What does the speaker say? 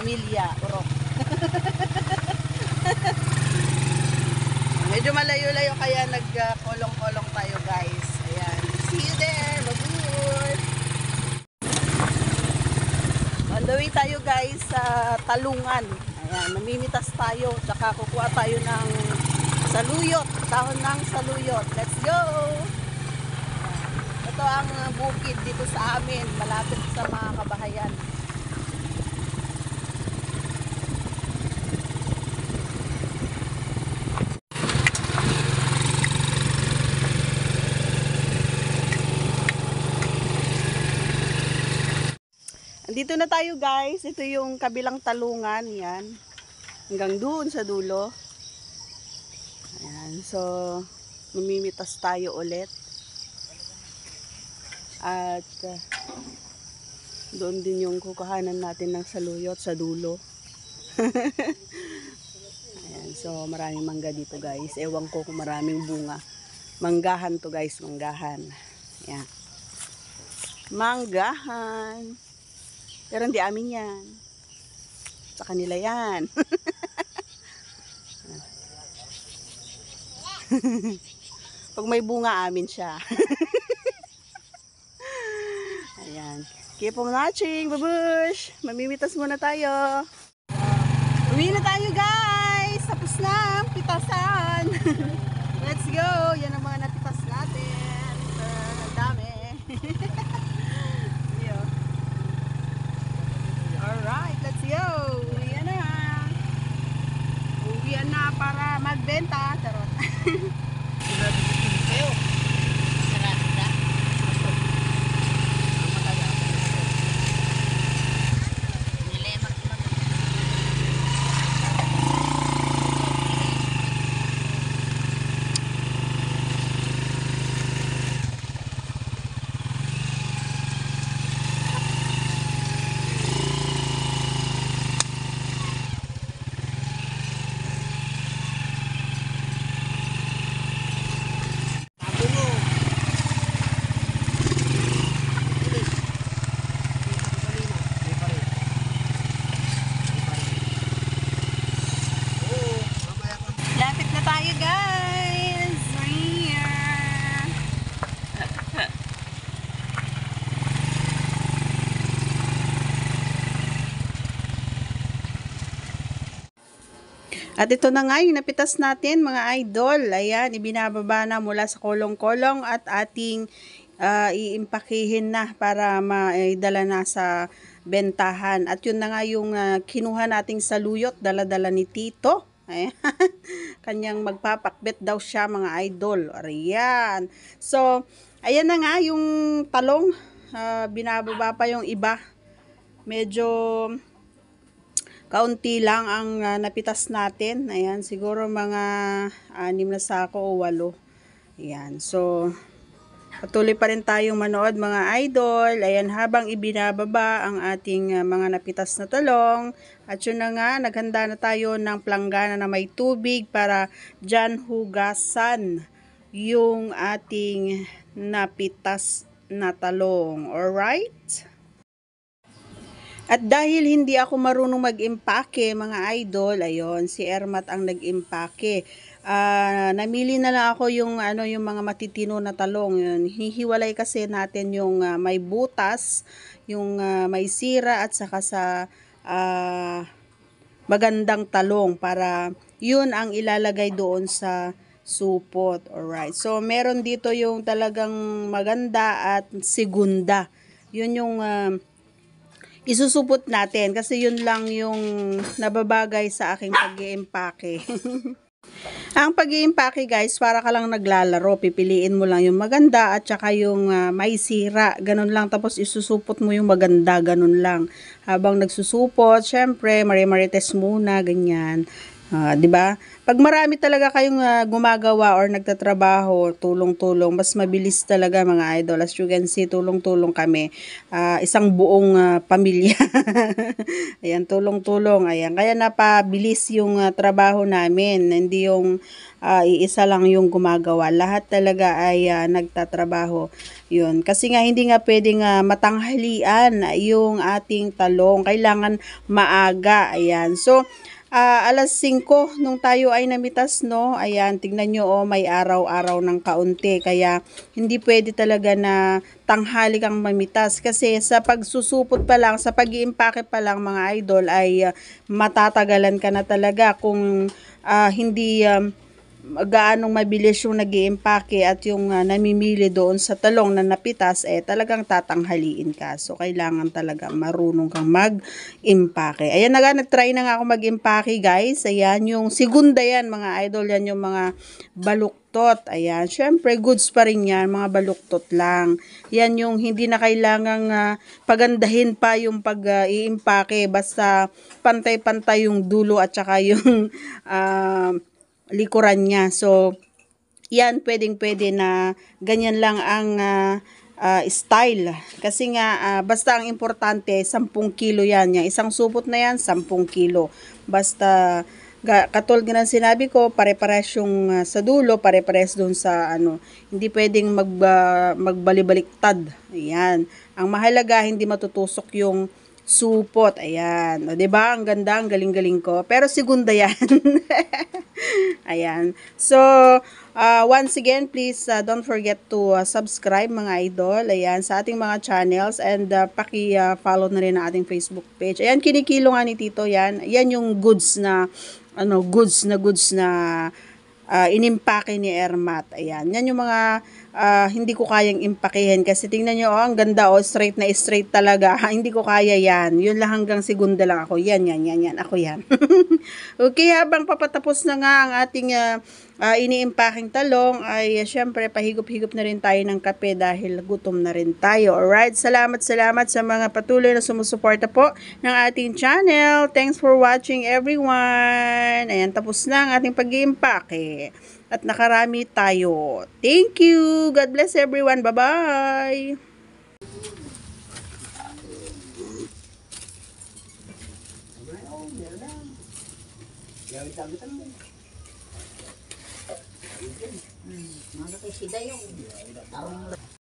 pamilya, urok. Medyo malayo-layo kaya nagkolong-kolong tayo guys. Ayan. See you there. Bye-bye. On the way tayo guys sa Talungan. Ayan. Mamimitas tayo. Tsaka kukuha tayo ng saluyot. Dahon ng saluyot. Let's go! Ito ang bukid dito sa amin. Malapit sa mga kabahayan. Dito na tayo guys. Ito yung kabilang talungan. Yan. Hanggang doon sa dulo. Ayan. So, mamimitas tayo ulit. At doon din yung kukuhanan natin ng saluyot sa dulo. Ayan. So, maraming mangga dito guys. Ewan ko kung maraming bunga. Manggahan to guys. Manggahan. Ayan. Manggahan. Pero hindi amin yan. Sa kanila yan. Pag may bunga, amin siya. Ayan. Keep on watching, babush. Mamimitas muna tayo. Uwi na tayo, guys. Tapos na ang pitasan. Let's go. Yan ang mga napitas natin. Ang dami. Alright, let's go. Uwian na. Uwian na para magbenta. Charot. At ito na nga yung napitas natin mga idol. Ayan, ibinababa na mula sa kolong-kolong at ating iimpakihin na para maidala na sa bentahan. At yun na nga yung kinuha nating saluyot, dala-dala ni Tito. Ayan. Kanyang magpapakbet daw siya mga idol. Ayan. So, ayan na nga yung talong. Binababa pa yung iba. Medyo kaunti lang ang napitas natin. Ayan, siguro mga 6 na sako o 8. Ayan, so patuloy pa rin tayong manood mga idol. Ayan, habang ibinababa ang ating mga napitas na talong. At yun na nga, naghanda na tayo ng planggana na may tubig para dyan hugasan yung ating napitas na talong. Alright? At dahil hindi ako marunong mag-impake mga idol, ayun, si Ermat ang nag-impake. Namili na lang ako yung mga matitino na talong. Yun, hihiwalay kasi natin yung may butas, yung may sira at saka sa magandang talong para yun ang ilalagay doon sa supot. Alright. So meron dito yung talagang maganda at segunda. Yun yung isusupot natin kasi yun lang yung nababagay sa aking pag-iimpake. Ang pag-iimpake guys, para ka lang naglalaro, pipiliin mo lang yung maganda at saka yung may sira, ganun lang, tapos isusupot mo yung maganda, ganun lang. Habang nagsusupot, syempre, marites muna, ganyan. 'Di ba? Pag marami talaga kayong gumagawa or nagtatrabaho, tulong-tulong, mas mabilis talaga mga idol. As you can see, tulong-tulong kami. Isang buong pamilya. Ayan, tulong-tulong. Ayan, kaya napabilis yung trabaho namin. Hindi yung iisa lang yung gumagawa. Lahat talaga ay nagtatrabaho. Yun. Kasi nga hindi nga pwedeng matanghalian yung ating talong. Kailangan maaga. Ayan. So, alas 5 nung tayo ay namitas, no? Ayan, tignan nyo, oh, may araw-araw ng kaunti. Kaya, hindi pwede talaga na tanghali kang mamitas. Kasi sa pagsusupot pa lang, sa pag-iimpake pa lang, mga idol, ay matatagalan ka na talaga kung hindi gaanong mabilis yung nag-iimpake at yung namimili doon sa talong na napitas, talagang tatanghaliin ka. So, kailangan talaga marunong kang mag-impake. Ayan na nga, nag-try na nga ako mag-impake, guys. Ayan, yung segunda yan, mga idol, yan yung mga baluktot. Ayan, syempre, goods pa rin yan, mga baluktot lang. Yan yung hindi na kailangang pagandahin pa yung pag-iimpake. Basta pantay-pantay yung dulo at saka yung likuran niya. So, yan, pwedeng-pwede na ganyan lang ang style. Kasi nga, basta ang importante, 10 kilo yan. Yung isang supot na yan, 10 kilo. Basta, katulad nga ng sinabi ko, pare-pares yung sa dulo, pare-pares dun sa hindi pwedeng magbalibaliktad. Ayan. Ang mahalaga, hindi matutusok yung supot. Ayan. O, diba? Ang ganda, ang galing-galing ko. Pero segunda yan. Ayan. So, once again, please don't forget to subscribe mga idol. Ayan, sa ating mga channels and paki-follow na rin ang ating Facebook page. Ayan, kinikilo nga ni Tito yan. Yan yung goods na goods na inimpake ni Ermat. Ayan, yan yung mga hindi ko kayang impakehin kasi tingnan nyo, ang ganda, straight na straight talaga. Hindi ko kaya yan. Yun lang, hanggang segunda lang ako. Yan. Ako yan. Okay, habang papatapos na nga ang ating iniimpaking talong, ay syempre pahigop-higop na rin tayo ng kape dahil gutom na rin tayo. Alright, salamat sa mga patuloy na sumusuporta po ng ating channel. Thanks for watching, everyone. Ayan, tapos na ang ating pag-iimpake. At nakarami tayo. Thank you. God bless everyone. Bye-bye. Mana tayo sida yung